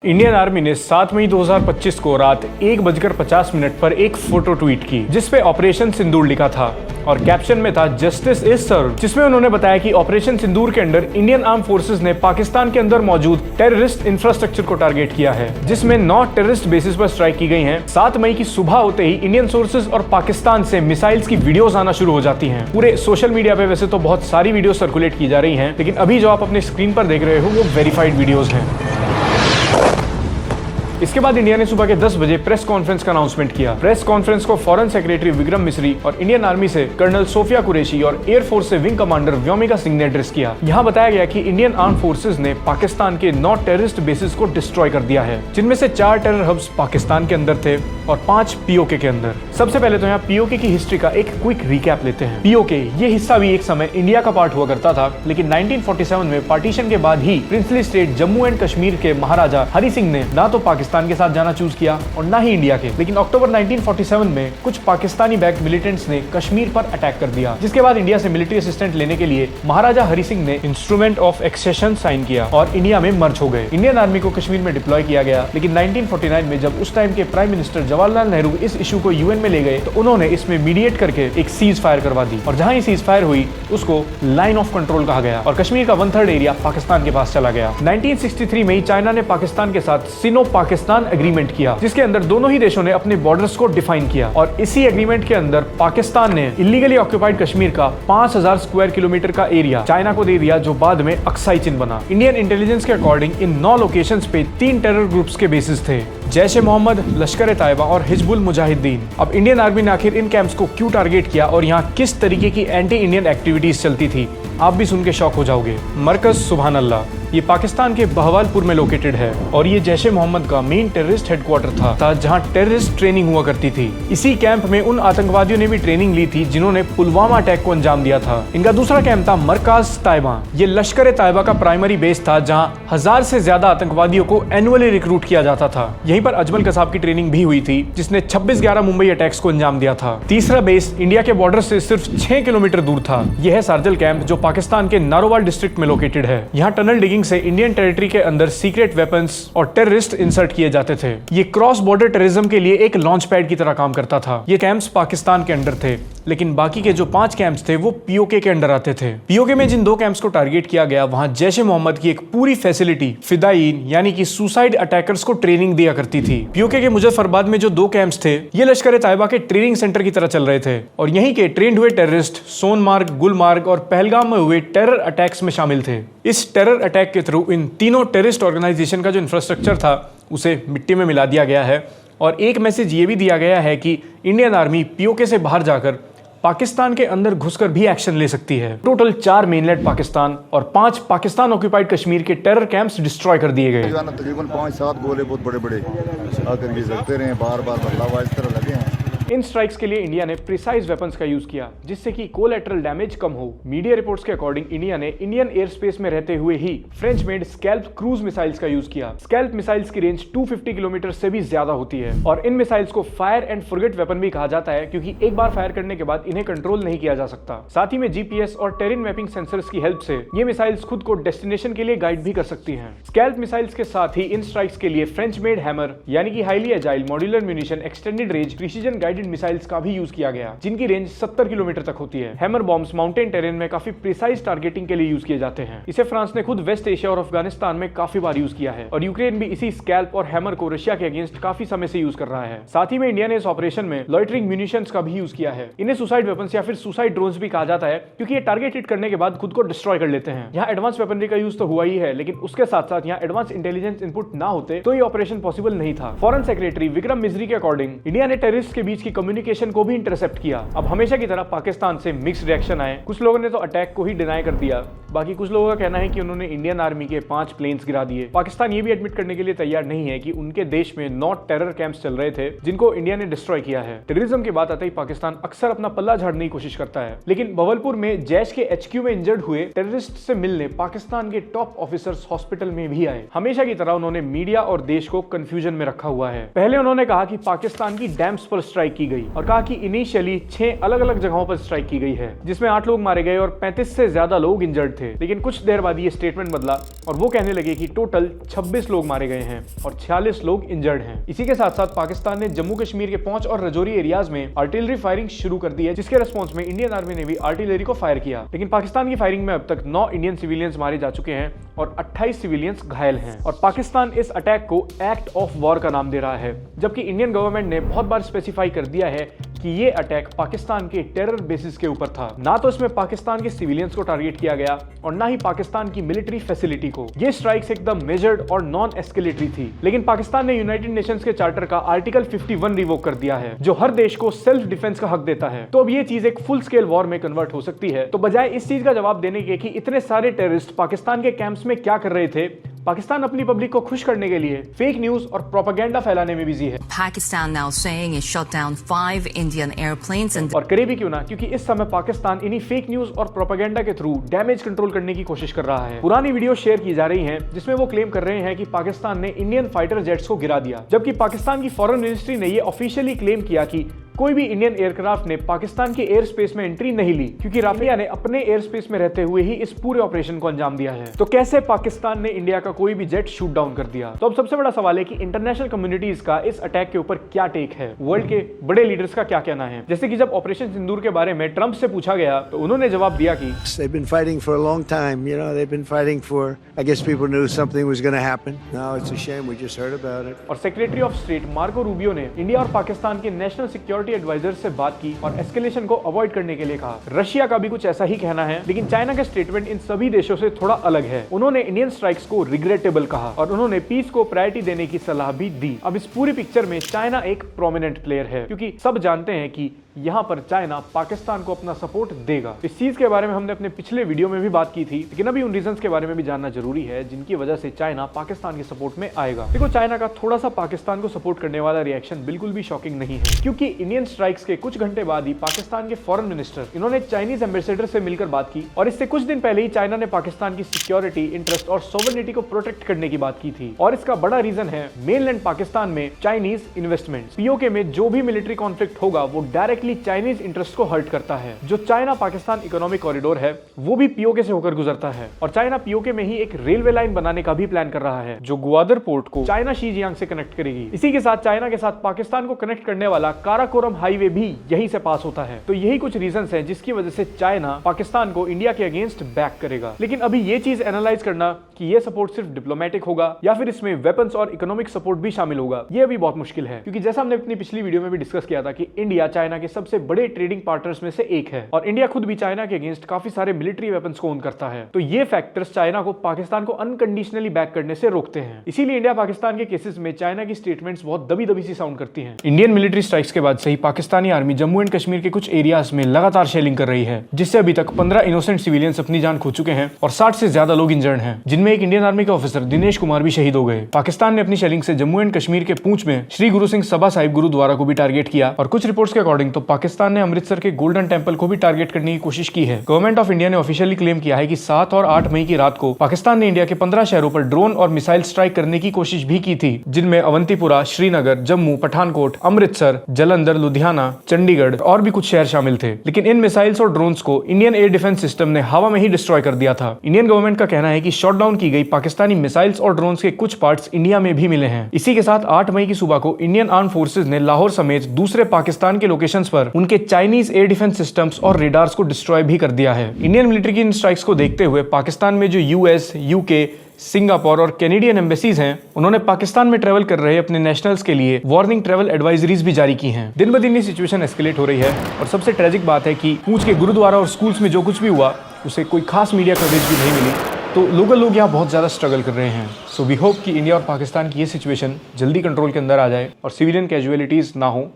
Indian army ने 7 मई 2025 को रात 1:50 पर एक फोटो ट्वीट की जिसपे ऑपरेशन सिंदूर लिखा था और कैप्शन में था जस्टिस इज सर्व, जिसमें उन्होंने बताया कि ऑपरेशन सिंदूर के अंदर इंडियन आर्म फोर्सेस ने पाकिस्तान के अंदर मौजूद टेररिस्ट इंफ्रास्ट्रक्चर को टारगेट किया है, जिसमें 9 टेररिस्ट बेसिस पर स्ट्राइक की गई हैं। 7 मई की सुबह होते ही इंडियन सोर्सेज और पाकिस्तान से मिसाइल्स की वीडियोस आना शुरू हो जाती हैं। पूरे सोशल मीडिया पे वैसे तो बहुत सारी वीडियो सर्कुलेट की जा रही हैं, लेकिन अभी जो आप अपने स्क्रीन पर देख रहे हो वो वेरीफाइड वीडियोस हैं। इसके बाद इंडिया ने सुबह के 10 बजे प्रेस कॉन्फ्रेंस का अनाउंसमेंट किया। प्रेस कॉन्फ्रेंस को फॉरेन सेक्रेटरी विक्रम मिस्री और इंडियन आर्मी से कर्नल सोफिया कुरैशी और एयरफोर्स से विंग कमांडर व्योमिका सिंह ने एड्रेस किया। यहाँ बताया गया कि इंडियन आर्म फोर्सेज ने पाकिस्तान के 9 टेररिस्ट बेसिस को डिस्ट्रॉय कर दिया है, जिनमें से 4 टेरर हब्स पाकिस्तान के अंदर थे और 5 पीओके के अंदर। सबसे पहले तो यहाँ पीओके की हिस्ट्री का एक क्विक रिकैप लेते हैं। पीओके ये हिस्सा भी एक समय इंडिया का पार्ट हुआ करता था, लेकिन 1947 में पार्टीशन के बाद ही princely state Jammu and Kashmir के महाराजा हरि सिंह ने ना तो पाकिस्तान के साथ जाना चूज किया और ना ही इंडिया के। लेकिन अक्टूबर 1947 में कुछ पाकिस्तानी बैक्ड मिलिटेंट्स ने कश्मीर पर अटैक कर दिया, जिसके बाद इंडिया से मिलिट्री असिस्टेंट लेने के लिए महाराजा हरि सिंह ने इंस्ट्रूमेंट ऑफ एक्सेशन साइन किया और इंडिया में मर्ज हो गए। इंडियन आर्मी को कश्मीर में डिप्लॉय किया गया, लेकिन 1949 में जब उस टाइम के प्राइम मिनिस्टर जवाहरलाल नेहरू इस इशू को यूएन में ले गए तो उन्होंने इसमें मीडिएट करके एक सीज फायर करवा दी और जहां ये सीज फायर हुई उसको लाइन ऑफ कंट्रोल कहा गया और कश्मीर का 1/3 एरिया पाकिस्तान के पास चला गया। 1963 में चाइना ने पाकिस्तान के साथ सिनो पाकिस्तान एग्रीमेंट किया, जिसके अंदर दोनों ही देशों ने अपने बॉर्डर्स को डिफाइन किया और इसी एग्रीमेंट के अंदर पाकिस्तान ने इलीगली ऑक्युपाइड कश्मीर का 5000 स्क्वायर किलोमीटर का एरिया चाइना को दे दिया, जो बाद में अक्साई चिन बना। इंडियन इंटेलिजेंस के अकॉर्डिंग इन 9 लोकेशंस पे 3 टेरर ग्रुप्स के बेसिस थे, जैश ए मोहम्मद, लश्कर ए तैयबा और हिजबुल मुजाहिदीन। अब इंडियन आर्मी ने आखिर इन कैंप्स को क्यों टारगेट किया और यहाँ किस तरीके की एंटी इंडियन एक्टिविटीज चलती थी, आप भी सुन के शॉक हो जाओगे। मरकज सुभान अल्लाह ये पाकिस्तान के बहवालपुर में लोकेटेड है और ये जैश ए मोहम्मद का मेन टेररिस्ट हेडक्वार्टर था जहां टेररिस्ट ट्रेनिंग हुआ करती थी। इसी कैंप में उन आतंकवादियों ने भी ट्रेनिंग ली थी जिन्होंने पुलवामा अटैक को अंजाम दिया था। इनका दूसरा कैंप था मरकज तैयबा। ये लश्कर ए तैयबा का प्राइमरी बेस था जहां 1000 से ज्यादा आतंकवादियों को एनुअली रिक्रूट किया जाता था। यहीं पर अजमल कसाब की ट्रेनिंग भी हुई थी, जिसने 26/11 मुंबई अटैक्स को अंजाम दिया था। तीसरा बेस इंडिया के बॉर्डर से सिर्फ 6 किलोमीटर दूर था। यह है सार्जल कैंप, जो पाकिस्तान के नारोवाल डिस्ट्रिक्ट में लोकेटेड है। यहाँ टनल डिगिंग से इंडियन टेरिटरी के अंदर सीक्रेट वेपन्स और टेररिस्ट इंसर्ट किए जाते थे। ये क्रॉस बॉर्डर टेररिज्म के लिए एक लॉन्च पैड की तरह काम करता था। ये कैंप्स पाकिस्तान के अंडर थे, लेकिन बाकी के जो 5 कैंप्स थे वो पीओके के अंडर आते थे। पीओके में जिन 2 कैंप्स को टारगेट किया गया, वहां जैश ए मोहम्मद की एक पूरी फैसिलिटी फिदायीन यानी कि सुसाइड अटैकर्स को ट्रेनिंग दिया करती थी। पीओके के मुजफ्फराबाद में जो 2 कैंप्स थे ये लश्कर ए तैयबा के ट्रेनिंग सेंटर की तरह चल रहे थे और यहीं के ट्रेंड हुए टेररिस्ट सोनमार्ग, गुलमार्ग और पहलगाम में हुए टेरर अटैक्स में शामिल थे। इस टेरर अटैक के थ्रू इन तीनों टेररिस्ट ऑर्गेनाइजेशन का जो इंफ्रास्ट्रक्चर था उसे मिट्टी में मिला दिया गया है और एक मैसेज ये भी दिया गया है कि इंडियन आर्मी पीओके से बाहर जाकर पाकिस्तान के अंदर घुसकर भी एक्शन ले सकती है। टोटल 4 मेनलैंड पाकिस्तान और 5 पाकिस्तान ऑक्यूपाइड कश्मीर के टेरर कैंप्स डिस्ट्रॉय कर दिए गए। तकरीबन 5-7 गोले बहुत बड़े-बड़े आकर ये लगते रहे, बार-बार बदलाव इस तरह लगे हैं। इन स्ट्राइक्स के लिए इंडिया ने प्रिसाइज वेपन्स का यूज किया, जिससे कि कोलैटरल डैमेज कम हो। मीडिया रिपोर्ट्स के अकॉर्डिंग इंडिया ने इंडियन एयर स्पेस में रहते हुए ही French made SCALP cruise missiles का यूज किया। स्कैल्प मिसाइल्स की रेंज 250 किलोमीटर से भी ज्यादा होती है और इन मिसाइल्स को फायर एंड फॉरगेट वेपन भी कहा जाता है, क्योंकि एक बार फायर करने के बाद इन्हें कंट्रोल नहीं किया जा सकता। साथ ही में जीपीएस और टेरेन मैपिंग सेंसर्स की हेल्प से ये मिसाइल्स खुद को डेस्टिनेशन के लिए गाइड भी कर सकती हैं। स्कैल्प मिसाइल्स के साथ ही इन स्ट्राइक्स के लिए फ्रेंच मेड हैमर यानी कि highly agile modular munition extended range precision guided missiles का भी यूज किया गया, जिनकी रेंज 70 किलोमीटर तक होती है। हैमर बॉम्ब्स माउंटेन टेरेन में काफी प्रिसाइज टारगेटिंग के लिए यूज किए जाते हैं। इसे फ्रांस ने खुद वेस्ट एशिया और अफगानिस्तान में काफी बार यूज किया है और यूक्रेन भी इसी स्कैल्प और हैमर को रशिया के अगेंस्ट काफी समय से यूज कर रहा है। साथ ही में इंडिया ने इस ऑपरेशन में लॉइटरिंग म्यूनिशंस का भी यूज किया है। इन्हें सुसाइड वेपन्स या फिर सुसाइड ड्रोन्स भी कहा जाता है, क्योंकि ये टारगेट हिट करने के बाद खुद को डिस्ट्रॉय कर लेते हैं। यहाँ एडवांस वेपनरी का यूज तो हुआ ही है, लेकिन उसके साथ साथ यहाँ एडवांस इंटेलिजेंस इनपुट ना होते तो ये ऑपरेशन पॉसिबल नहीं था। फॉरेन सेक्रेटरी विक्रम मिस्री के अकॉर्डिंग इंडिया ने टेररिस्ट के बीच की कम्युनिकेशन को भी इंटरसेप्ट किया। अब हमेशा की तरह पाकिस्तान से मिक्स्ड रिएक्शन आए। कुछ लोगों ने तो अटैक को ही डिनाई कर दिया, बाकी कुछ लोगों का कहना है कि उन्होंने इंडियन आर्मी के 5 प्लेन्स गिरा दिए। पाकिस्तान ये भी एडमिट करने के लिए तैयार नहीं है कि उनके देश में 9 टेरर कैंप्स चल रहे थे जिनको इंडिया ने डिस्ट्रॉय किया है। टेररिज्म की बात आते ही पाकिस्तान अक्सर अपना पल्ला झाड़ने की कोशिश करता है, लेकिन बवलपुर में जैश के HQ में इंजर्ड हुए टेररिस्ट से मिलने पाकिस्तान के टॉप ऑफिसर्स हॉस्पिटल में भी आए। हमेशा की तरह उन्होंने मीडिया और देश को कंफ्यूजन में रखा हुआ है। पहले उन्होंने कहा कि पाकिस्तान की डैम्स पर स्ट्राइक की गई और कहा कि इनिशियली 6 अलग अलग जगहों पर स्ट्राइक की गई है, जिसमें 8 लोग मारे गए और 35 से ज्यादा लोग इंजर्ड थे। लेकिन कुछ देर बाद ये स्टेटमेंट बदला और वो कहने लगे कि टोटल 26 लोग मारे गए हैं और 46 लोग इंजर्ड हैं। इसी के साथ साथ पाकिस्तान ने जम्मू कश्मीर के पौंछ और रजौरी एरियाज में आर्टिलरी फायरिंग शुरू कर दी है, जिसके रिस्पॉन्स में इंडियन आर्मी ने भी आर्टिलरी को फायर किया। लेकिन पाकिस्तान की फायरिंग में अब तक 9 इंडियन सिविलियंस मारे जा चुके हैं और 28 सिविलियंस घायल हैं और पाकिस्तान इस अटैक को एक्ट ऑफ वॉर का नाम दे रहा है, जबकि इंडियन गवर्नमेंट ने बहुत बार स्पेसिफाई कर दिया है कि ये अटैक पाकिस्तान के टेरर बेसिस के ऊपर था। ना तो इसमें पाकिस्तान के सिविलियंस को टारगेट किया गया और ना ही पाकिस्तान की मिलिट्री फैसिलिटी को। ये स्ट्राइक्स एकदम मेजर्ड और नॉन एस्केलेटरी थी। लेकिन पाकिस्तान ने यूनाइटेड नेशंस के चार्टर का आर्टिकल 51 रिवोक कर दिया है, जो हर देश को सेल्फ डिफेंस का हक देता है। तो अब ये चीज एक फुल स्केल वॉर में कन्वर्ट हो सकती है। तो बजाय इस चीज का जवाब देने के कि इतने सारे टेररिस्ट पाकिस्तान के कैंप्स में क्या कर रहे थे, पाकिस्तान अपनी पब्लिक को खुश करने के लिए फेक न्यूज और प्रोपेगेंडा फैलाने में बिजी है। Pakistan now saying it shot down 5 Indian airplanes and और करे भी क्यों ना, क्योंकि इस समय पाकिस्तान इन्हीं फेक न्यूज और प्रोपेगेंडा के थ्रू डैमेज कंट्रोल करने की कोशिश कर रहा है। पुरानी वीडियो शेयर की जा रही हैं जिसमें वो क्लेम कर रहे हैं कि पाकिस्तान ने इंडियन फाइटर जेट्स को गिरा दिया, जबकि पाकिस्तान की फॉरेन मिनिस्ट्री ने ये ऑफिशियली क्लेम किया कि कोई भी इंडियन एयरक्राफ्ट ने पाकिस्तान के एयर स्पेस में एंट्री नहीं ली, क्योंकि राफेल ने अपने एयर स्पेस में रहते हुए ही इस पूरे ऑपरेशन को अंजाम दिया है। तो कैसे पाकिस्तान ने इंडिया का कोई भी जेट शूट डाउन कर दिया? तो अब सबसे बड़ा सवाल है कि इंटरनेशनल कम्युनिटीज का इस अटैक के ऊपर क्या टेक है, वर्ल्ड के बड़े लीडर्स का क्या कहना है। जैसे कि जब ऑपरेशन सिंदूर के बारे में ट्रंप से पूछा गया तो उन्होंने जवाब दिया कि They've been fighting for a long time, you know, they've been fighting for, I guess people knew something was going to happen. Now it's a shame we just heard about it. और secretary of state Marco Rubio ने India और पाकिस्तान के national security adviser से बात की और escalation को avoid करने के लिए कहा। रशिया का भी कुछ ऐसा ही कहना है, लेकिन चाइना का स्टेटमेंट इन सभी देशों से थोड़ा अलग है। उन्होंने इंडियन स्ट्राइक्स को रिग्रेटेबल कहा और उन्होंने पीस को प्रायोरिटी देने की सलाह भी दी। अब इस पूरी पिक्चर में चाइना एक प्रोमिनेंट प्लेयर है, क्योंकि सब जानते हैं कि यहाँ पर चाइना पाकिस्तान को अपना सपोर्ट देगा। इस चीज के बारे में हमने अपने पिछले वीडियो में भी बात की थी, लेकिन अभी उन रीजंस के बारे में भी जानना जरूरी है जिनकी वजह से चाइना पाकिस्तान के सपोर्ट में आएगा। देखो, चाइना का थोड़ा सा पाकिस्तान को सपोर्ट करने वाला रिएक्शन बिल्कुल भी शॉकिंग नहीं है, क्योंकि इंडियन स्ट्राइक्स के कुछ घंटे बाद ही पाकिस्तान के फॉरेन मिनिस्टर इन्होंने चाइनीज एम्बेसडर से मिलकर बात की और इससे कुछ दिन पहले ही चाइना ने पाकिस्तान की सिक्योरिटी, इंटरेस्ट और सोवरेनिटी को प्रोटेक्ट करने की बात की थी। और इसका बड़ा रीजन है मेनलैंड पाकिस्तान में चाइनीज इन्वेस्टमेंट। पीओके में जो भी मिलिट्री कॉन्फ्लिक्ट होगा वो डायरेक्टली चाइनीज इंटरेस्ट को हर्ट करता है। जो चाइना पाकिस्तान इकोनॉमिक कॉरिडोर है वो भी पीओके से होकर गुजरता है और चाइना पीओके में ही एक रेलवे लाइन बनाने का भी प्लान कर रहा है, जो ग्वादर पोर्ट को चाइना शीजियांग से कनेक्ट करेगी। इसी के साथ चाइना के साथ पाकिस्तान को कनेक्ट करने वाला काराकोरम हाईवे भी यहीं से पास होता है। तो यही कुछ रीजंस हैं जिसकी वजह से चाइना पाकिस्तान को इंडिया के अगेंस्ट बैक करेगा। लेकिन अभी ये चीज एनालाइज करना कि ये सपोर्ट सिर्फ डिप्लोमेटिक होगा या फिर इसमें वेपन्स और इकोनॉमिक सपोर्ट भी शामिल होगा, ये अभी बहुत मुश्किल है, क्योंकि जैसा हमने अपनी पिछली वीडियो में भी डिस्कस किया था कि इंडिया चाइना के सबसे बड़े ट्रेडिंग पार्टनर्स में से एक है और इंडिया खुद भी चाइना के अगेंस्ट काफी सारे मिलिट्री वेपन्स को ओन करता है। तो ये फैक्टर्स चाइना को पाकिस्तान को अनकंडीशनली बैक करने से रोकते हैं। इसीलिए इंडिया पाकिस्तान के केसेस में चाइना की स्टेटमेंट्स बहुत दबी दबी सी साउंड करती हैं। इंडियन मिलिट्री स्ट्राइक्स के बाद से ही पाकिस्तानी आर्मी जम्मू एंड कश्मीर के कुछ एरियाज में लगातार शेलिंग कर रही है, जिससे अभी तक 15 इनोसेंट सिविलियंस अपनी जान खो चुके हैं और 60 से ज्यादा लोग इंजर्ड हैं, जिनमें एक इंडियन आर्मी के ऑफिसर दिनेश कुमार भी शहीद हो गए। पाकिस्तान ने अपनी शेलिंग से जम्मू एंड कश्मीर के पूंछ में श्री गुरु सिंह सभा साहिब गुरुद्वारा को भी टारगेट किया और कुछ रिपोर्ट्स के अकॉर्डिंग तो पाकिस्तान ने अमृतसर के गोल्डन टेंपल को भी टारगेट करने की कोशिश की है। गवर्नमेंट ऑफ इंडिया ने ऑफिशियली क्लेम किया है कि 7 और 8 मई की रात को पाकिस्तान ने इंडिया के 15 शहरों पर ड्रोन और मिसाइल स्ट्राइक करने की कोशिश भी की थी, जिनमें अवंतीपुरा, श्रीनगर, जम्मू, पठानकोट, अमृतसर, जलंधर, लुधियाना, चंडीगढ़ और भी कुछ शहर शामिल थे। लेकिन इन मिसाइल्स और ड्रोन्स को इंडियन एयर डिफेंस सिस्टम ने हवा में ही डिस्ट्रॉय कर दिया था। इंडियन गवर्नमेंट का कहना है कि शॉट डाउन की गई पाकिस्तानी मिसाइल्स और ड्रोन्स के कुछ पार्ट्स इंडिया में भी मिले हैं। इसी के साथ 8 मई की सुबह को इंडियन आर्म फोर्सेज ने लाहौर समेत दूसरे पाकिस्तान के लोकेशंस पर उनके चाइनीज एयर डिफेंस सिस्टम्स और रेडार्स को डिस्ट्रॉय भी कर दिया है। इंडियन मिलिट्री की इन स्ट्राइक्स को देखते हुए पाकिस्तान में जो यूएस, यूके, सिंगापुर और कैनेडियन एम्बेसीज हैं, उन्होंने पाकिस्तान में ट्रैवल कर रहे अपने नेशनल्स के लिए वार्निंग ट्रैवल एडवाइजरीज भी जारी की हैं। दिन ब दिन ये सिचुएशन एस्केलेट हो रही है और सबसे ट्रेजिक बात है कि पूंछ के गुरुद्वारा और स्कूल्स में जो कुछ भी हुआ उसे कोई खास मीडिया कवरेज भी नहीं मिली। तो लोकल लोग यहाँ बहुत ज़्यादा स्ट्रगल कर रहे हैं। सो वी होप कि इंडिया और पाकिस्तान की ये सिचुएशन जल्दी कंट्रोल के अंदर आ जाए और सिविलियन कैजुअलिटीज़ ना हो।